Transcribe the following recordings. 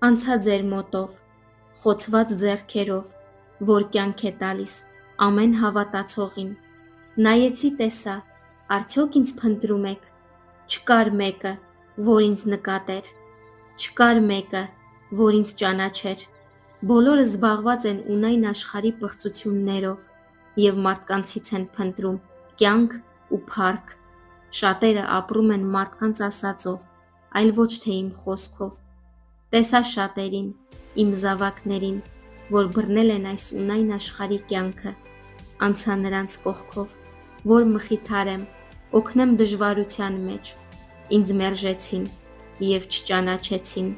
Անցա ձեր մոտով, խոցված ձեռքերով, որ կյանք է տալիս ամեն հավատացողին։ Նայեցի տեսա, արդյոք ինձ փնտրում եք։ Չկար մեկը, որ ինձ նկատեր, չկար մեկը, որ ինձ ճանաչեր։ Բոլորը զբաղված են ունայն աշխարհի պղծություններով և մարդկանցից են փնտրում կյանք ու փառք։ Շատերը ապրում են մարդկանց ասածով, այլ ոչ թե իմ խոսքով։ Տեսա շատերին, իմ զավակներին, որ բռնել են այս ունայն աշխարհի կյանքը։ Անցա նրանց կողքով, որ մխիթարեմ, օգնեմ դժվարության մեջ։ Ինձ մերժեցին և չճանաչեցին։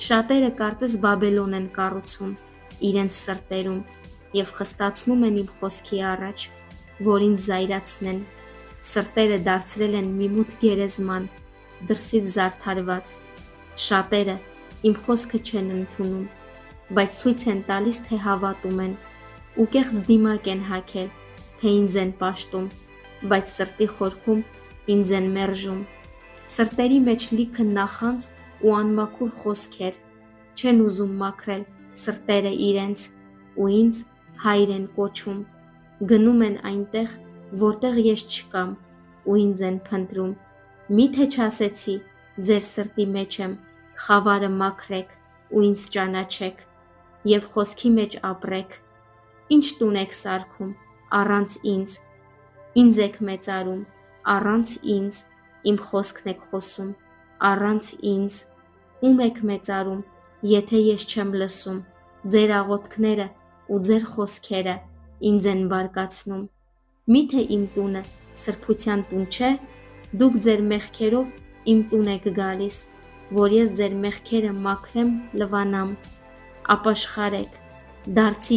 Շատերը կարծես Բաբելոն են կառուցում իրենց սրտերում և խստացնում են իմ խոսքի առաջ, որ ինձ զայրացնեն։ Սրտերը դարձրել են մի մութ գերեզման, դրսից զարդարված։ Շատերը իմ խոսքը չեն ընդունում, բայց ցույց են տալիս, թե հավատում են, ու կեղծ դիմակ են հագել, թե ինձ են պաշտում, բայց սրտի խորքում ինձ են մերժում։ Սրտերի մեջ լիքը նախանձ ու անմաքուր խոսքեր, չեն ուզում մաքրել սրտերը իրենց ու ինձ հայր են կոչում։ Գնում են այնտեղ, որտեղ ես չկամ, ու ինձ են փնտրում։ Մի՞թե չասեցի, ձեր սրտի մեջ եմ, խավարը մաքրեք ու ինձ ճանաչեք և խոսքի մեջ ապրեք։ Ինչ տուն եք սարքում առանց ինձ, ինձ եք մեծարում առանց ինձ, իմ խոսքն եք խոսում առանց ինձ։ Ում եք մեծարում, եթե ես չեմ լսում։ Ձեր աղոթքները ու ձեր խոսքերը ինձ են բարկացնում։ Մի՞թե իմ տունը սրբության տուն չէ։ Դուք ձեր մեղքերով իմ տուն եք գալիս, որ ես ձեր մեղքերը մաքրեմ, լվանամ։ Ապաշխարեք, դարձի